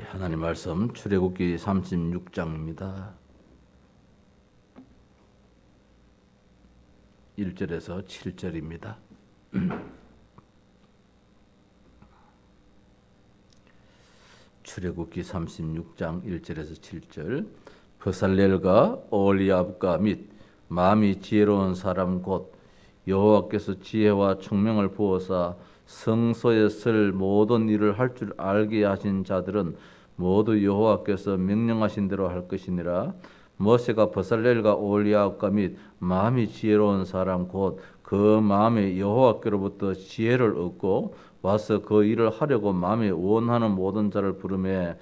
하나님 말씀 출애굽기 36장입니다. 1절에서 7절입니다. 출애굽기 36장 1절에서 7절. 버살렐과 오홀리압과 및 마음이 지혜로운 사람 곧 여호와께서 지혜와 총명을 부어사 성소에 쓸 모든 일을 할 줄 알게 하신 자들은 모두 여호와께서 명령하신 대로 할 것이니라. 모세가 버살렐과 오홀리압과 및 마음이 지혜로운 사람 곧 그 마음에 여호와께로부터 지혜를 얻고 와서 그 일을 하려고 마음에 원하는 모든 자를 부르매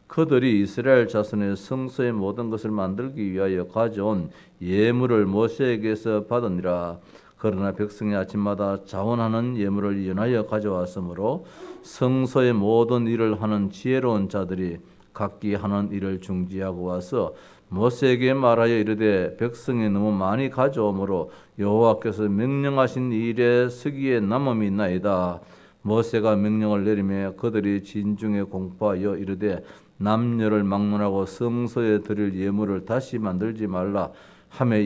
그들이 이스라엘 자손의 성소의 모든 것을 만들기 위하여 가져온 예물을 모세에게서 받으니라. 그러나 백성이 아침마다 자원하는 예물을 연하여 가져왔으므로 성소의 모든 일을 하는 지혜로운 자들이 각기 하는 일을 중지하고 와서 모세에게 말하여 이르되 백성이 너무 많이 가져오므로 여호와께서 명령하신 일에 서기에 남음이 있나이다. 모세가 명령을 내리며 그들이 진중에 공포하여 이르되 남녀를 막론하고 성소에 드릴 예물을 다시 만들지 말라 하며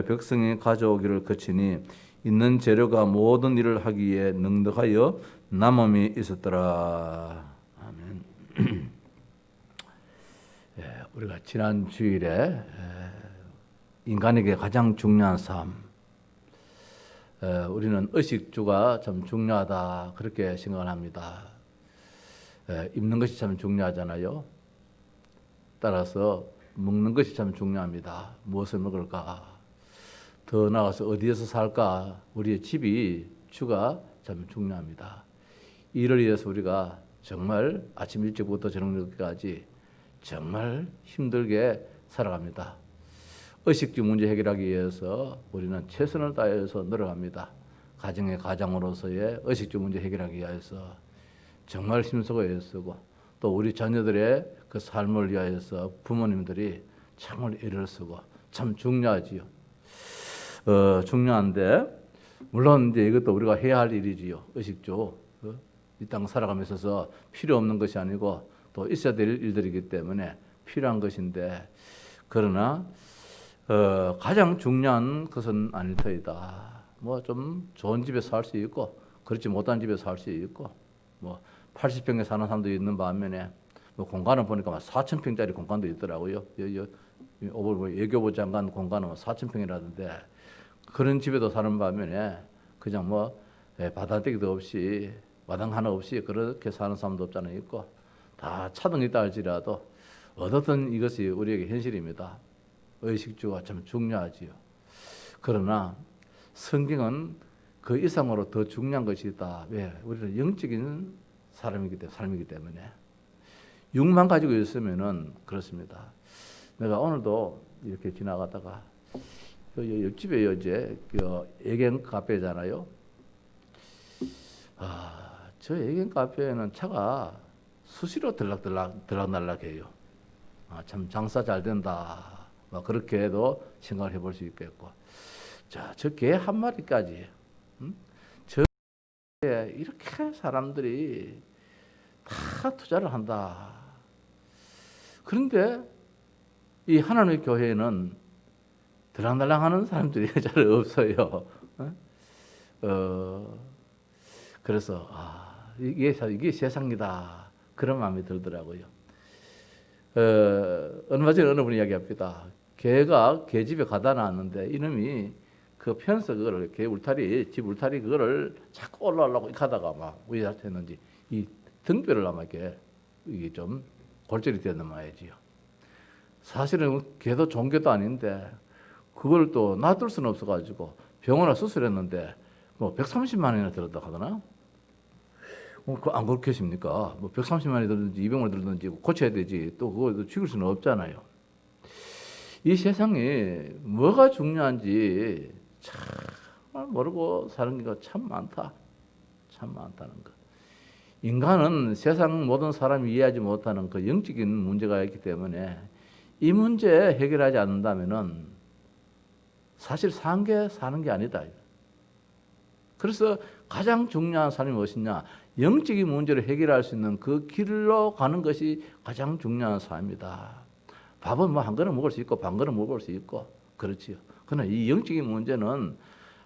백성이 가져오기를 그치니 있는 재료가 모든 일을 하기에 넉넉하여 남음이 있었더라. 아멘. 우리가 지난 주일에 인간에게 가장 중요한 삶, 우리는 의식주가 참 중요하다 그렇게 생각을 합니다. 입는 것이 참 중요하잖아요. 따라서 먹는 것이 참 중요합니다. 무엇을 먹을까? 더 나아가서 어디에서 살까? 우리의 집이 주가 참 중요합니다. 이를 위해서 우리가 정말 아침 일찍부터 저녁 늦게까지 정말 힘들게 살아갑니다. 의식주 문제 해결하기 위해서 우리는 최선을 다해서 노력합니다. 가정의 가장으로서의 의식주 문제 해결하기 위해서 정말 힘쓰고 애쓰고 또 우리 자녀들의 그 삶을 위하여서 부모님들이 참을 애를 쓰고 참 중요하지요. 중요한데 물론 이제 이것도 우리가 해야 할 일이지요. 의식주 이 땅 살아가면서 있어서 필요 없는 것이 아니고 또 있어야 될 일들이기 때문에 필요한 것인데 그러나 가장 중요한 것은 아닐 터이다. 뭐 좀 좋은 집에서 살 수 있고 그렇지 못한 집에서 살 수 있고 뭐 80평에 사는 사람도 있는 반면에 뭐 공간을 보니까 4,000평짜리 공간도 있더라고요. 외교부 장관 공간은 4,000평이라던데 그런 집에도 사는 반면에 그냥 뭐 바닥대기도 없이 마당 하나 없이 그렇게 사는 사람도 없잖아요. 있고 다 차등 있다 할지라도 어떻든 이것이 우리에게 현실입니다. 의식주가 참 중요하지요. 그러나 성경은 그 이상으로 더 중요한 것이 있다. 왜? 우리는 영적인 삶이기 때문에 육만 가지고 있으면은 그렇습니다. 내가 오늘도 이렇게 지나가다가 옆집에 이제 애견 카페잖아요. 저 애견 카페에는 차가 수시로 들락날락해요. 참 장사 잘 된다. 그렇게도 생각을 해볼 수 있겠고, 저 개 한 마리까지, 저에 이렇게 사람들이 다 투자를 한다. 그런데 이 하나님의 교회에는 들락날락하는 사람들이 잘 없어요. 그래서 이게 세상이다 그런 마음이 들더라고요. 얼마 전에 어느 분이 이야기합니다. 개가 개집에 가다 놨는데 이놈이 그 펜스 그거를 집 울타리 그거를 자꾸 올라오려고 하다가 막 왜 했는지 이 등뼈를 아마 이게 좀 골절이 됐는 말이지요. 사실은 개도 좋은 개도 아닌데 그걸 또 놔둘 수는 없어가지고 병원에 수술했는데 뭐 130만 원이나 들었다 하더나. 안 그렇겠습니까? 뭐 130만 원이 들든지 200만 원이 들든지 고쳐야 되지. 또 그거 죽일 수는 없잖아요. 이 세상에 뭐가 중요한지 참 모르고 사는 게 참 많다. 참 많다는 것. 인간은 세상 모든 사람이 이해하지 못하는 그 영적인 문제가 있기 때문에 이 문제 해결하지 않는다면은 사실 사는 게 아니다. 그래서 가장 중요한 삶이 무엇이냐? 영적인 문제를 해결할 수 있는 그 길로 가는 것이 가장 중요한 삶이다. 밥은 뭐 한 그릇 먹을 수 있고 반 그릇 먹을 수 있고 그렇지요. 그러나 이 영적인 문제는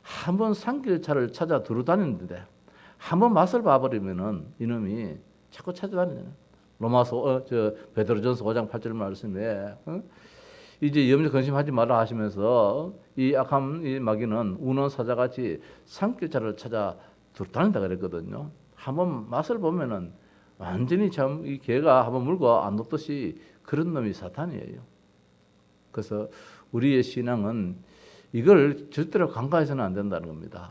한번 산길차를 찾아 두루 다니는데 한번 맛을 봐버리면은 이놈이 자꾸 찾아다니잖아요. 로마서 베드로전서 5장 8절 말씀에 이제 염려 근심하지 말라 하시면서 이 악한 이 마귀는 우는 사자같이 산길차를 찾아 두루 다닌다 그랬거든요. 한번 맛을 보면은 완전히 참 이 개가 한번 물고 안 놓듯이 그런 놈이 사탄이에요. 그래서 우리의 신앙은 이걸 절대로 간과해서는 안 된다는 겁니다.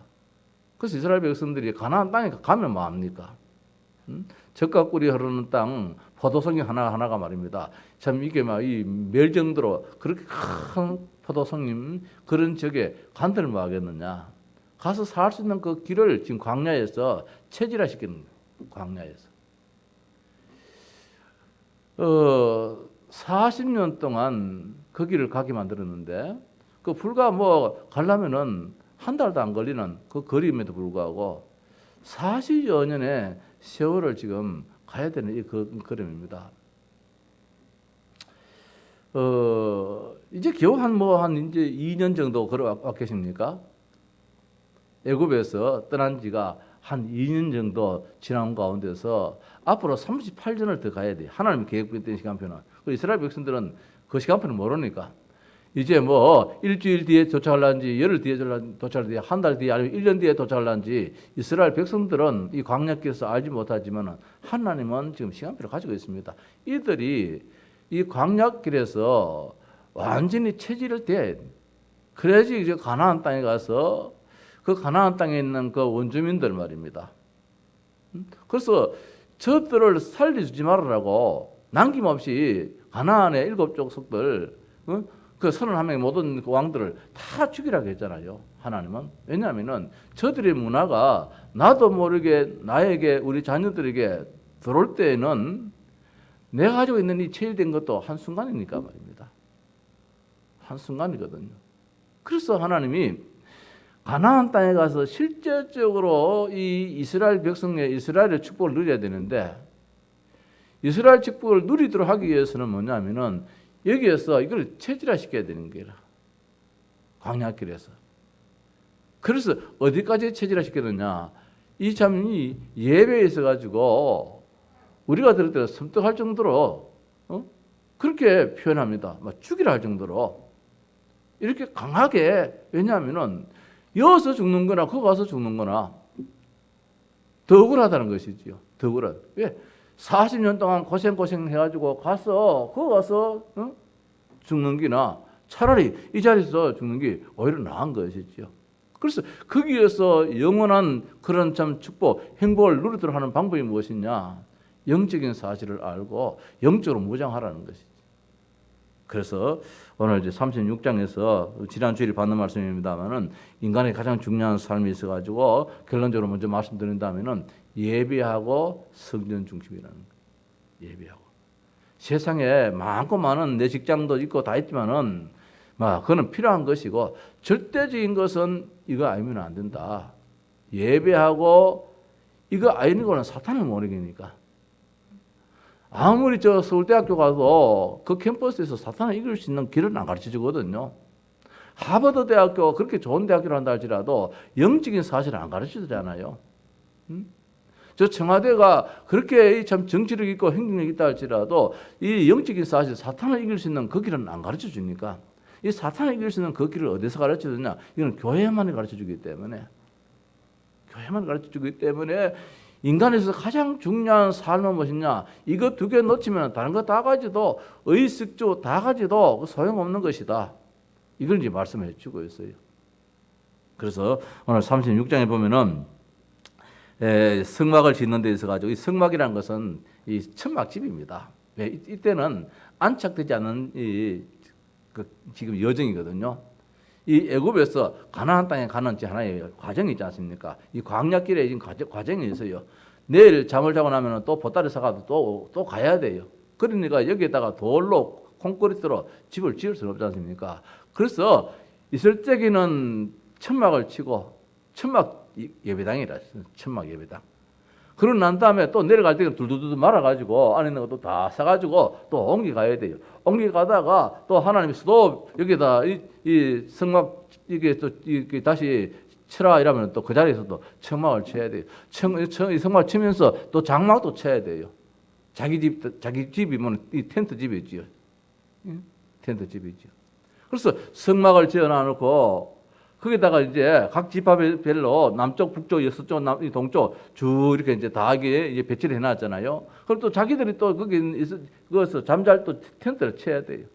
그래서 이스라엘 백성들이 가나안 땅에 가면 뭐 합니까? 젖과 꿀이 흐르는 땅 포도송이 하나하나가 말입니다. 참 이게 막 이 멸정도로 그렇게 큰 포도송님 그런 적에 간들 뭐 하겠느냐? 가서 살 수 있는 그 길을 지금 광야에서 체질화시키는 광야에서 40년 동안 그 길을 가게 만들었는데 그 불과 뭐 가려면은 한 달도 안 걸리는 그 거리임에도 불구하고 40여 년의 세월을 지금 가야 되는 이 걸음입니다. 이제 겨우 한 이제 2년 정도 걸어왔 계십니까? 애굽에서 떠난 지가 한 2년 정도 지난 가운데서 앞으로 38년을 더 가야 돼. 하나님 계획된 시간표는. 이스라엘 백성들은 그 시간표는 모르니까 이제 뭐 일주일 뒤에 도착할란지 열흘 뒤에 도착할지 한 달 뒤에 아니면 1년 뒤에 도착할란지 이스라엘 백성들은 이 광야길에서 알지 못하지만 하나님은 지금 시간표를 가지고 있습니다. 이들이 이 광야길에서 완전히 체질을 대 그래야지 이제 가나안 땅에 가서 그 가나안 땅에 있는 그 원주민들 말입니다. 그래서 저들을 살려주지 말으라고 남김없이 가나안의 7족속들 그 31명의 모든 그 왕들을 다 죽이라고 했잖아요. 하나님은. 왜냐하면은 저들의 문화가 나도 모르게 나에게 우리 자녀들에게 들어올 때에는 내가 가지고 있는 이 체질된 것도 한순간이니까 말입니다. 한순간이거든요. 그래서 하나님이 가나안 땅에 가서 실제적으로 이 이스라엘 백성의 이스라엘의 축복을 누려야 되는데 이스라엘 축복을 누리도록 하기 위해서는 뭐냐면은 여기에서 이걸 체질화시켜야 되는 거라. 광야길에서. 그래서 어디까지 체질화시켰느냐? 이 참 이 예배에 있어 가지고 우리가 들을 때 섬뜩할 정도로 그렇게 표현합니다. 막 죽이라 할 정도로 이렇게 강하게 왜냐하면은 여기서 죽는 거나 거기 가서 죽는 거나 더 억울하다는 것이지요. 더 억울하다. 왜? 40년 동안 고생 해가지고 가서 거기 가서 죽는 게나 차라리 이 자리에서 죽는 게 오히려 나은 것이지요. 그래서 거기에서 영원한 그런 참 축복, 행복을 누리도록 하는 방법이 무엇이냐? 영적인 사실을 알고 영적으로 무장하라는 것이지. 그래서 오늘 이제 36장에서 지난 주일 받는 말씀입니다만은 인간의 가장 중요한 삶이 있어가지고 결론적으로 먼저 말씀드린다면은 예배하고 성전 중심이라는 거예요. 예배하고 세상에 많고 많은 내 직장도 있고 다 있지만은 그거는 필요한 것이고 절대적인 것은 이거 아니면 안 된다. 예배하고 이거 아니는 거는 사탄을 못 이기니까. 아무리 서울대학교 가도 그 캠퍼스에서 사탄을 이길 수 있는 길은 안 가르쳐 주거든요. 하버드 대학교 그렇게 좋은 대학교를 한다 할지라도 영적인 사실을 안 가르쳐 주잖아요. 저 청와대가 그렇게 참 정치력 있고 행동력 있다 할지라도 이 영적인 사실 사탄을 이길 수 있는 그 길은 안 가르쳐 주니까 이 사탄을 이길 수 있는 그 길을 어디서 가르쳐 주냐? 이건 교회만이 가르쳐 주기 때문에 교회만 가르쳐 주기 때문에 인간에서 가장 중요한 삶은 무엇이냐? 이거 두 개 놓치면 다른 거 다 가지도 의식주 다 가지도 소용없는 것이다. 이걸 이제 말씀해 주고 있어요. 그래서 오늘 36장에 보면은 성막을 짓는 데 있어 가지고 이 성막이라는 것은 이 천막집입니다. 이때는 안착되지 않은 지금 여정이거든요. 이 애굽에서 가나안 땅에 가는 하나의 과정이 있지 않습니까? 이 광야길에 지금 과정이 있어요. 내일 잠을 자고 나면 또 보따리 사가도 또 가야 돼요. 그러니까 여기에다가 돌로 콘크리트로 집을 지을 수는 없지 않습니까? 그래서 있을 적에는 천막을 치고 천막 예배당이라 천막 예배당. 그러고 난 다음에 또 내려갈 때는 둘둘둘 말아가지고 안에 있는 것도 다 사가지고 또 옮겨가야 돼요. 옮겨가다가 또 하나님께서 또 여기다 이 성막 이게 또 이게 다시 치라 이러면 또 그 자리에서 또 청막을 쳐야 돼요. 이 성막을 치면서 또 장막도 쳐야 돼요. 자기 집이면 이 텐트 집이지요. 텐트 집이죠. 그래서 성막을 지어놔놓고 거기다가 이제 각 지파별로 남쪽, 북쪽, 서쪽, 동쪽 쭉 이렇게 이제 다 이제 배치를 해놨잖아요. 그럼 또 자기들이 또 거기서 잠잘 또 텐트를 쳐야 돼요.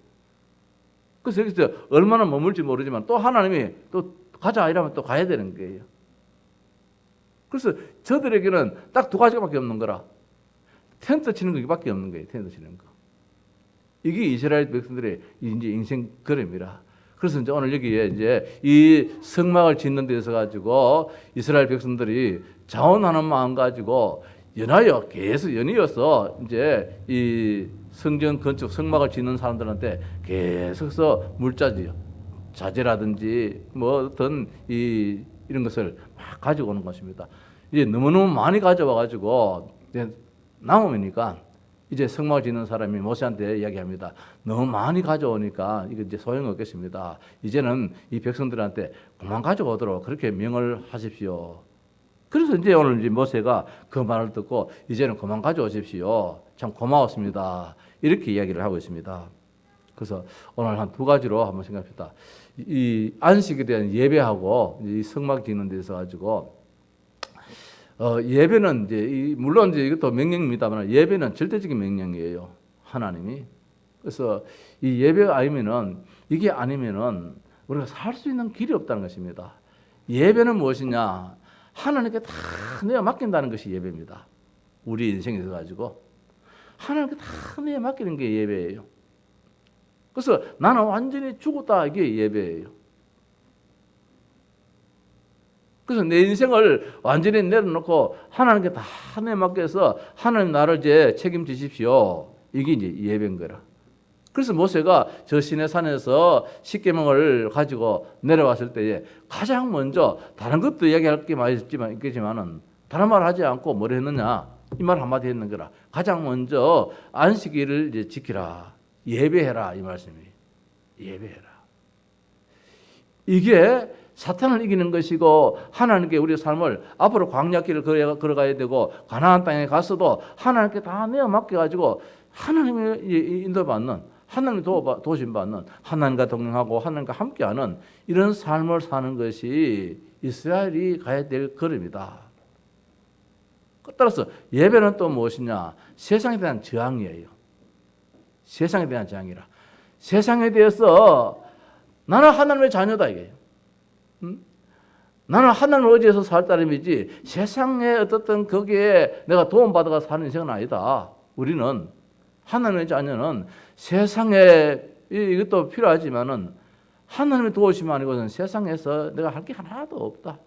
그래서 여기서 얼마나 머물지 모르지만 또 하나님이 또 가자 이러면 또 가야 되는 거예요. 그래서 저들에게는 딱 두 가지밖에 없는 거라. 텐트 치는 거밖에 없는 거예요. 텐트 치는 거. 이게 이스라엘 백성들의 이제 인생 걸음이라. 그래서 이제 오늘 여기에 이제 이 성막을 짓는 데서 가지고 이스라엘 백성들이 자원하는 마음 가지고 연하여 계속 연이어서 이제 이 성전 건축 성막을 짓는 사람들한테 계속해서 물자지요. 자재라든지 뭐 어떤 이런 것을 막 가지고 오는 것입니다. 이제 너무너무 많이 가져와 가지고 남으니까 이제 성막을 짓는 사람이 모세한테 이야기합니다. 너무 많이 가져오니까 이거 이제 소용없겠습니다. 이제는 이 백성들한테 그만 가져오도록 그렇게 명을 하십시오. 그래서 이제 오늘 이제 모세가 그 말을 듣고 이제는 그만 가져오십시오. 참 고마웠습니다. 이렇게 이야기를 하고 있습니다. 그래서 오늘 한 두 가지로 한번 생각합시다. 이 안식에 대한 예배하고 이 성막 짓는 데 있어 가지고 예배는 이제 물론 이제 이것도 명령입니다만 예배는 절대적인 명령이에요. 하나님이. 그래서 이 예배가 아니면은 이게 아니면은 우리가 살 수 있는 길이 없다는 것입니다. 예배는 무엇이냐? 하나님께 다 내가 맡긴다는 것이 예배입니다. 우리 인생에서 가지고 하나님께 다 내가 맡기는 게 예배예요. 그래서 나는 완전히 죽었다 이게 예배예요. 그래서 내 인생을 완전히 내려놓고 하나님께 다 내가 맡겨서 하나님 나를 이제 책임지십시오. 이게 이제 예배인 거라. 그래서 모세가 저 시내산에서 십계명을 가지고 내려왔을 때에 가장 먼저 다른 것도 이야기할 게 많이 있겠지만은 다른 말 하지 않고 뭘 했느냐? 이 말 한마디 했는 거라. 가장 먼저 안식일을 이제 지키라. 예배해라 이 말씀이. 예배해라. 이게 사탄을 이기는 것이고 하나님께 우리의 삶을 앞으로 광야길을 걸어가야 되고 가나안 땅에 가서도 하나님께 다 내어 맡겨가지고 하나님의 인도받는 하나님의 도심받는 하나님과 동행하고 하나님과 함께하는 이런 삶을 사는 것이 이스라엘이 가야 될 걸음이다. 따라서 예배는 또 무엇이냐? 세상에 대한 저항이에요. 세상에 대한 저항이라. 세상에 대해서 나는 하나님의 자녀다 이게. 나는 하나님을 의지해서 살 따름이지 세상에 어떻든 거기에 내가 도움받아가 사는 인생은 아니다. 우리는 하나님의 자녀는 세상에 이것도 필요하지만은 하나님의 도우심 아니고는 세상에서 내가 할 게 하나도 없다.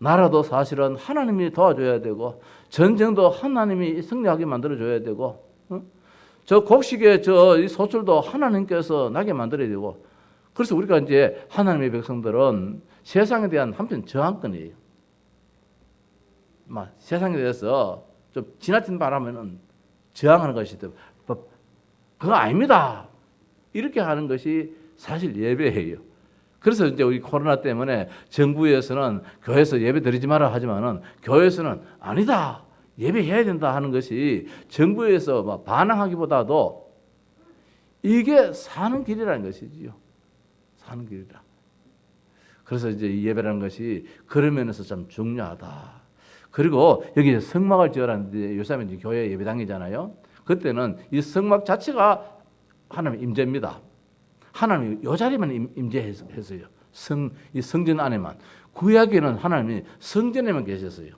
나라도 사실은 하나님이 도와줘야 되고 전쟁도 하나님이 승리하게 만들어줘야 되고 저 곡식의 저 소출도 하나님께서 나게 만들어야 되고 그래서 우리가 이제 하나님의 백성들은 세상에 대한 한편 저항권이에요. 막 세상에 대해서 좀 지나친 바라면은 저항하는 것이 그거 아닙니다. 이렇게 하는 것이 사실 예배예요. 그래서 이제 우리 코로나 때문에 정부에서는 교회에서 예배 드리지 마라 하지만은 교회에서는 아니다. 예배해야 된다 하는 것이 정부에서 막 반항하기보다도 이게 사는 길이라는 것이지요. 사는 길이라. 그래서 이제 이 예배라는 것이 그런 면에서 참 중요하다. 그리고 여기 성막을 지으라는데 요즘에 이제 교회 예배당이잖아요. 그때는 이 성막 자체가 하나님의 임재입니다. 하나님이 이 자리만 임재했어요. 이 성전 안에만. 구약에는 하나님이 성전에만 계셨어요.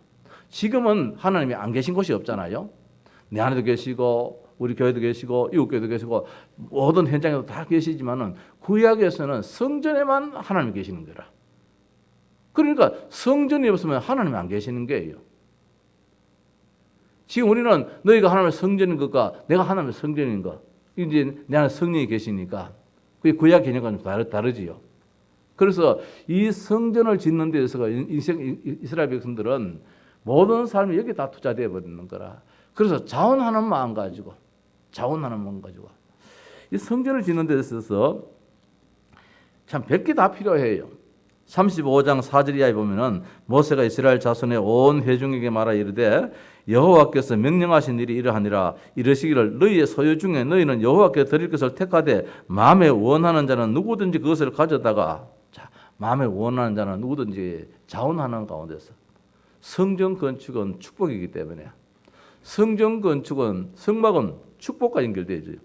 지금은 하나님이 안 계신 곳이 없잖아요. 내 안에도 계시고 우리 교회도 계시고 이웃 교회도 계시고 모든 현장에도 다 계시지만은 구약에서는 성전에만 하나님이 계시는 거라. 그러니까 성전이 없으면 하나님이 안 계시는 거예요. 지금 우리는 너희가 하나님의 성전인 것과 내가 하나님의 성전인 것 이제 내 안에 성령이 계시니까 그게 구약 개념과 좀 다르지요. 그래서 이 성전을 짓는 데서 이스라엘 백성들은 모든 삶이 여기 다 투자되어 버리는 거라. 그래서 자원하는 마음 가지고 이 성전을 짓는 데 있어서 참 별 게 다 필요해요. 35장 4절 이하에 보면은 모세가 이스라엘 자손의 온 회중에게 말하 이르되 여호와께서 명령하신 일이 이러하니라. 이르시기를 너희의 소유 중에 너희는 여호와께 드릴 것을 택하되 마음에 원하는 자는 누구든지 그것을 가져다가, 자, 마음에 원하는 자는 누구든지 자원하는 가운데서, 성전 건축은 축복이기 때문에, 성전 건축은 성막은 축복과 연결되어 있어요.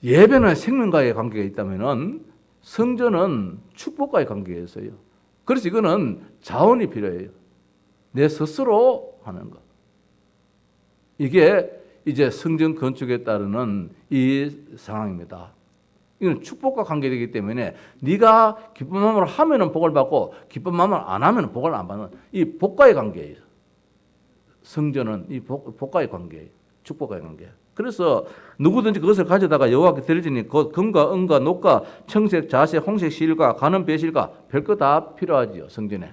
예배는 생명과의 관계가 있다면은 성전은 축복과의 관계가 있어요. 그래서 이거는 자원이 필요해요. 내 스스로 하는 것. 이게 이제 성전 건축에 따르는 이 상황입니다. 이건 축복과 관계되기 때문에 네가 기쁜 마음으로 하면은 복을 받고 기쁜 마음으로 안 하면은 복을 안 받는 이 복과의 관계예요. 성전은 이 복과의 관계예요. 축복과의 관계. 그래서 누구든지 그것을 가져다가 여호와께 드리지니 곧 금과 은과 녹과 청색, 자색, 홍색 실과 가는 배실과 별거 다 필요하지요. 성전에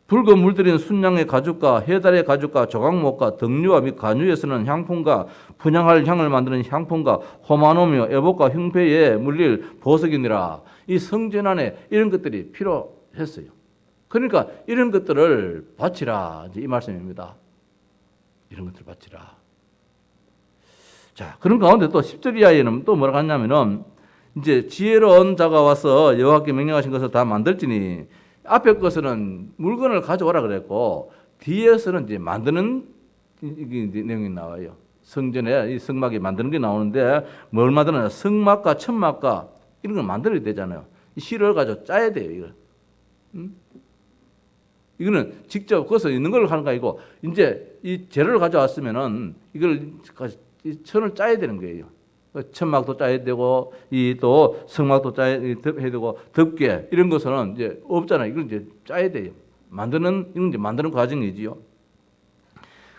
붉은 물들인 순양의 가죽과 해달의 가죽과 조각목과 등류와 및 간유에서는 향품과 분향할 향을 만드는 향품과 호마노며 애복과 흉패에 물릴 보석이니라. 이 성전 안에 이런 것들이 필요했어요. 그러니까 이런 것들을 바치라, 이제 이 말씀입니다. 이런 것들을 바치라. 자, 그런 가운데 또 10절 이하에는 또 뭐라고 하냐면은 이제 지혜로운 자가 와서 여호와께 명령하신 것을 다 만들지니, 앞에 것은 물건을 가져오라 그랬고 뒤에서는 이제 만드는 내용이 나와요. 성전에 이 성막이 만드는 게 나오는데 뭘 만드느냐? 성막과 천막과 이런 걸 만들어야 되잖아요. 이 실을 가지고 짜야 돼요. 이걸. 이거는 직접 거기서 있는 걸 하는 거 아니고 이제 이 재료를 가져왔으면은 이걸 천을 짜야 되는 거예요. 천막도 짜야 되고 이 또 성막도 짜야 되고 덮개 이런 것은 이제 없잖아요. 이걸 이제 짜야 돼요. 이건 이제 만드는 과정이지요.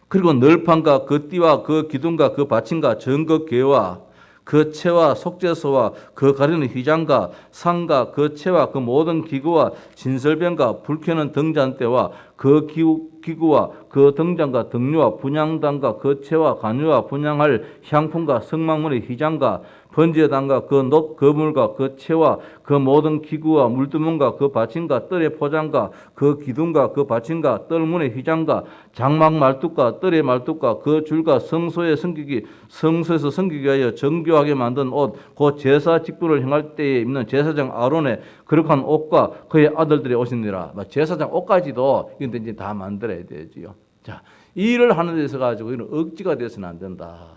그리고 널판과 그 띠와 그 기둥과 그 받침과 전거 궤와 그 채와 속죄소와 그 가리는 휘장과 상과 그 채와 그 모든 기구와 진설병과 불 켜는 등잔대와 그 기구와 그 등잔과 등류와 분향단과 그 채와 간유와 분향할 향품과 성막문의 휘장과 번제단과 그 놋 그물과 그 채와 그 모든 기구와 물두멍과 그 받침과 뜰의 포장과 그 기둥과 그 받침과 뜰문의 휘장과 장막 말뚝과 뜰의 말뚝과 그 줄과 성소에서 섬기기 위하여 정교하게 만든 옷, 그 제사 직분을 행할 때에 입는 제사장 아론의 거룩한 옷과 그의 아들들의 옷이니라. 제사장 옷까지도 이건 이제 다 만들어야 되지요. 자, 이 일을 하는 데서 가지고 이는 억지가 돼서는 안 된다.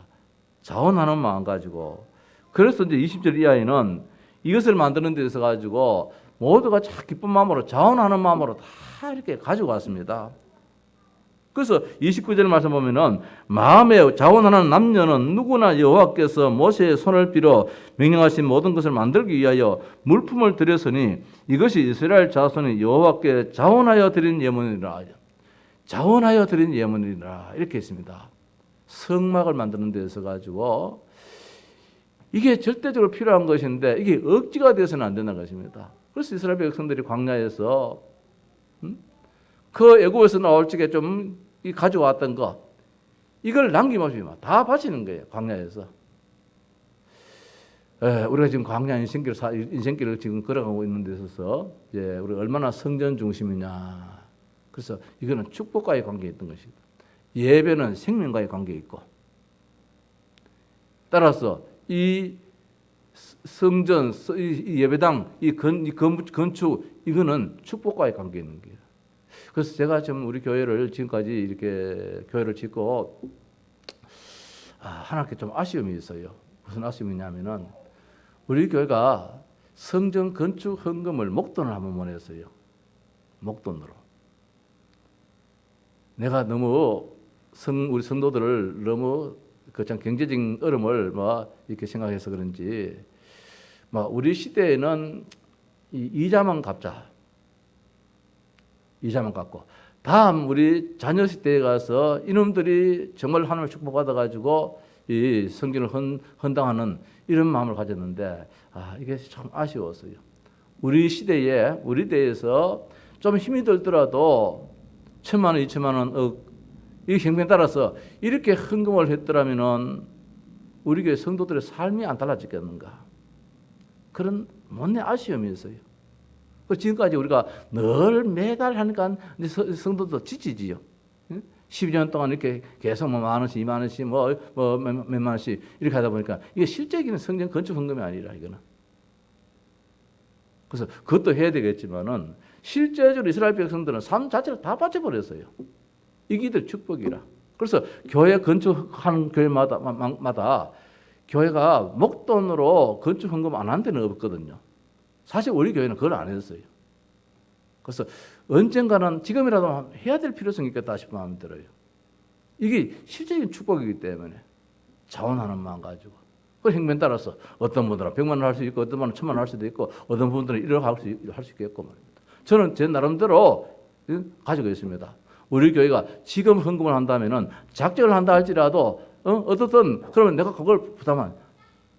자원하는 마음 가지고. 그래서 이제 20절 이하에는 이것을 만드는 데서 가지고 모두가 참 기쁜 마음으로 자원하는 마음으로 다 이렇게 가지고 왔습니다. 그래서 29절 말씀 보면은 마음에 자원하는 남녀는 누구나 여호와께서 모세의 손을 빌어 명령하신 모든 것을 만들기 위하여 물품을 드렸으니 이것이 이스라엘 자손이 여호와께 자원하여 드린 예물이라. 자원하여 드린 예물이라 이렇게 했습니다. 성막을 만드는 데서 가지고 이게 절대적으로 필요한 것인데 이게 억지가 되어서는 안 된다는 것입니다. 그래서 이스라엘 백성들이 광야에서 그 애굽에서 나올 적에 좀 가져왔던 거 이걸 남김없이 다 바치는 거예요. 광야에서. 우리가 지금 광야 인생길을 지금 걸어가고 있는 데 있어서 이제 우리가 얼마나 성전 중심이냐. 그래서 이거는 축복과의 관계에 있던 것입니다. 예배는 생명과의 관계에 있고, 따라서 이 성전, 이 예배당, 이 건축 이거는 축복과의 관계에 있는 거예요. 그래서 제가 지금 우리 교회를 지금까지 이렇게 교회를 짓고 하나님께 좀 아쉬움이 있어요. 무슨 아쉬움이냐면은 우리 교회가 성전 건축 헌금을 목돈을 한번 보냈어요. 목돈으로. 내가 너무 우리 성도들을 너무 참 경제적인 어려움을 이렇게 생각해서 그런지 우리 시대에는 이자만 갚자. 이자만 갚고 다음 우리 자녀 시대에 가서 이놈들이 정말 하나님의 축복받아 가지고 이 성전을 헌당하는 이런 마음을 가졌는데 이게 참 아쉬웠어요. 우리 시대에 우리 대에서 좀 힘이 들더라도 1,000만 원, 2천만 원, 이 형편에 따라서 이렇게 헌금을 했더라면은 우리 교회 성도들의 삶이 안 달라졌겠는가? 그런 못내 아쉬움이 있어요. 지금까지 우리가 늘 매달 하니까 성도도 지치지요. 12년 동안 이렇게 계속 뭐 만 원씩, 2만 원씩, 몇만 원씩 이렇게 하다 보니까 이게 실제적인 성전 건축 헌금이 아니라 이거는. 그래서 그것도 해야 되겠지만은 실제적으로 이스라엘 백성들은 삶 자체를 다 바쳐버렸어요. 이게 이들 축복이라. 그래서 교회 건축하는 교회마다 교회가 목돈으로 건축 헌금 안 한 데는 없거든요. 사실 우리 교회는 그걸 안 했어요. 그래서 언젠가는 지금이라도 해야 될 필요성이 있겠다 싶은 마음이 들어요. 이게 실제적인 축복이기 때문에 자원하는 마음 가지고 그 행면 따라서 어떤 분들은 100만 원 할 수 있고 어떤 분은 1,000만 원 할 수도 있고 어떤 분들은 1억 할 수 있겠고 말입니다. 저는 제 나름대로 가지고 있습니다. 우리 교회가 지금 헌금을 한다면은 작정을 한다 할지라도 어떻든 그러면 내가 그걸 부담한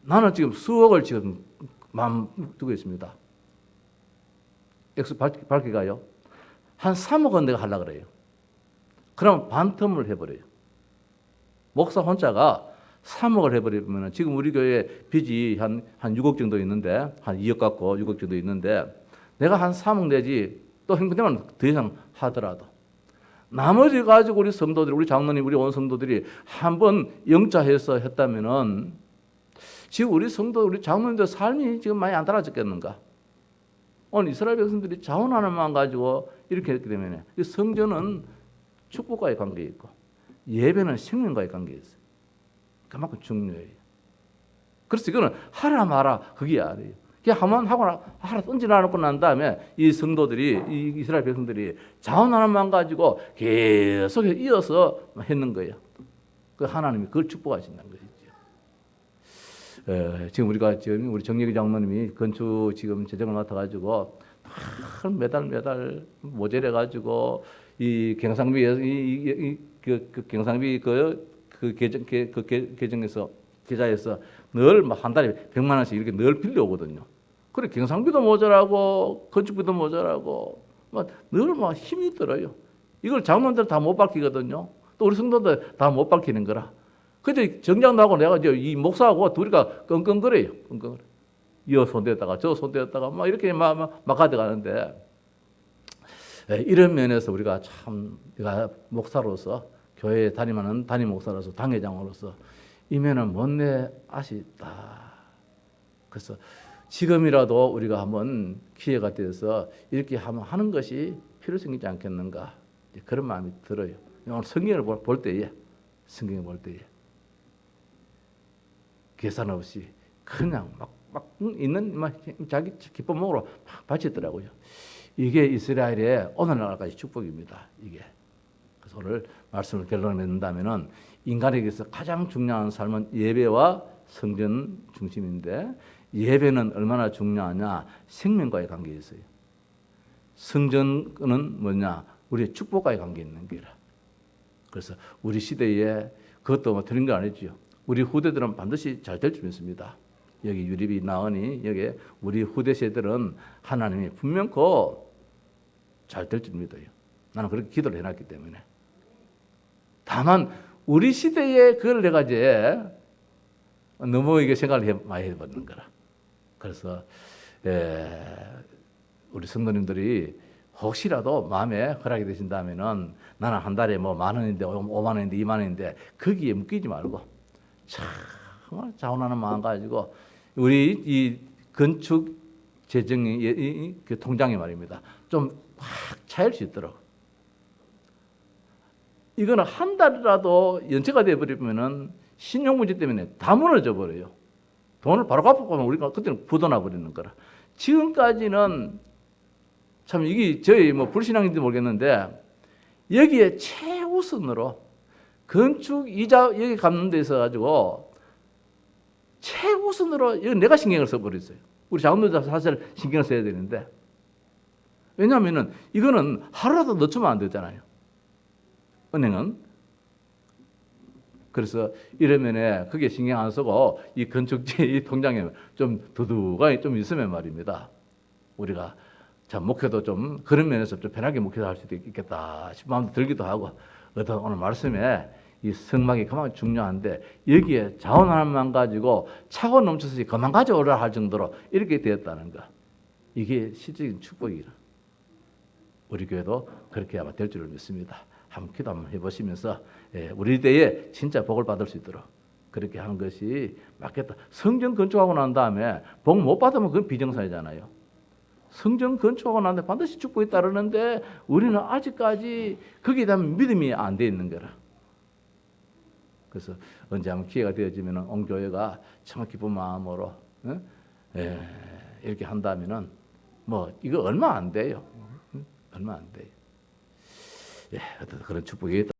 나는 지금 수억을 지금 마음 두고 있습니다. 액수 밝게가요. 한 3억은 내가 하려고 그래요. 그럼 반텀을 해버려요. 목사 혼자가 3억을 해버리면 지금 우리 교회 빚이 한 6억 정도 있는데 한 2억 갖고 6억 정도 있는데 내가 한 3억 내지 또 행편되면 더 이상 하더라도 나머지 가지고 우리 성도들, 우리 장로님, 우리 온 성도들이 한번 영자해서 했다면은 지금 우리 성도, 우리 장로님들 삶이 지금 많이 안 달라졌겠는가? 오늘 이스라엘 백성들이 자원하는 마음 가지고 이렇게 했기 때문에 성전은 축복과의 관계에 있고 예배는 생명과의 관계에 있어요. 그만큼 중요해요. 그래서 이거는 하라 마라 그게 아니에요. 그냥 한번 하거나 하라 던지놔놓고 난 다음에 이 성도들이 이 이스라엘 백성들이 자원하는 마음 가지고 계속 이어서 했는 거예요. 그 하나님이 그걸 축복하신다는 것이죠. 지금 우리 정예기 장로님이 건축 지금 재정을 맡아가지고 매달 모자래 가지고 이 경상비 경상비 계정에서 계좌에서 늘 한 달에 100만 원씩 이렇게 늘 빌려오거든요. 그래 경상비도 모자라고 건축비도 모자라고 늘 힘이 들어요. 이걸 장로들 다 못 밝히거든요. 또 우리 성도들 다 못 밝히는 거라. 근데 정작 나고 내가 이제 이 목사하고 둘이가 끙끙거려요. 끙끙거려. 이 손대다가 저 손대다가 막 이렇게 막 가져가는데 이런 면에서 우리가 참 내가 목사로서 교회에 다니는 담임 목사로서 당회장으로서 이 면은 못내 아쉽다. 그래서 지금이라도 우리가 한번 기회가 되어서 이렇게 한번 하는 것이 필요성이 있지 않겠는가 그런 마음이 들어요. 오늘 성경을 볼 때에 계산 없이 그냥 막 있는 자기 기쁨으로 막 바치더라고요. 이게 이스라엘의 오늘날까지 축복입니다. 이게. 그래서 오늘 말씀을 결론낸다면은 인간에게서 가장 중요한 삶은 예배와 성전 중심인데 예배는 얼마나 중요하냐? 생명과의 관계에 있어요. 성전은 뭐냐? 우리의 축복과의 관계에 있는 게라. 그래서 우리 시대에 그것도 뭐 틀린 거 아니죠. 우리 후대들은 반드시 잘 될 줄 믿습니다. 여기 유립이 나으니 여기 우리 후대 세대들은 하나님이 분명코 잘 될 줄 믿어요. 나는 그렇게 기도를 해놨기 때문에. 다만 우리 시대에 그걸 내가 이제 너무 이게 생각을 많이 해버리는 거라. 그래서 우리 성도님들이 혹시라도 마음에 허락이 되신다면은 나는 한 달에 뭐 10,000원인데 50,000원인데 20,000원인데 거기에 묶이지 말고 정말 자원하는 마음 가지고 우리 이 건축 재정이 그 통장에 말입니다. 좀 확 차일 수 있도록. 이거는 한 달이라도 연체가 돼버리면은 신용 문제 때문에 다 무너져 버려요. 돈을 바로 갚아보면 우리가 그때는 부도나 버리는 거라. 지금까지는 참 이게 저희 뭐 불신앙인지 모르겠는데 여기에 최우선으로 건축 이자 여기 갚는 데 있어 가지고 최우선으로 여기 내가 신경을 써버렸어요. 우리 자금도 사실 신경을 써야 되는데 왜냐하면은 이거는 하루라도 늦추면 안 되잖아요. 은행은. 그래서 이러면에 그게 신경 안 쓰고 이 건축지 이 통장에 좀 두둑하게 좀 있으면 말입니다. 우리가 자, 목회도 좀 그런 면에서 좀 편하게 목회할 수도 있겠다 싶은 마음도 들기도 하고, 어떤 오늘 말씀에 이 성막이 그만 중요한데 여기에 자원 하나만 가지고 차고 넘쳐서 그만 가져오라 할 정도로 이렇게 되었다는 거, 이게 실질적인 축복이라. 우리 교회도 그렇게 아마 될 줄을 믿습니다. 한번 기도 한번 해보시면서 우리 때에 진짜 복을 받을 수 있도록 그렇게 하는 것이 맞겠다. 성전 건축하고 난 다음에 복 못 받으면 그건 비정상이잖아요. 성전 건축하고 난 다음에 반드시 축복이 따르는데 우리는 아직까지 거기에 대한 믿음이 안 돼 있는 거라. 그래서 언제 한번 기회가 되어지면 온 교회가 정말 기쁜 마음으로 이렇게 한다면은 뭐 이거 얼마 안 돼요. 얼마 안 돼요. 어떤 그런 축복이 있다.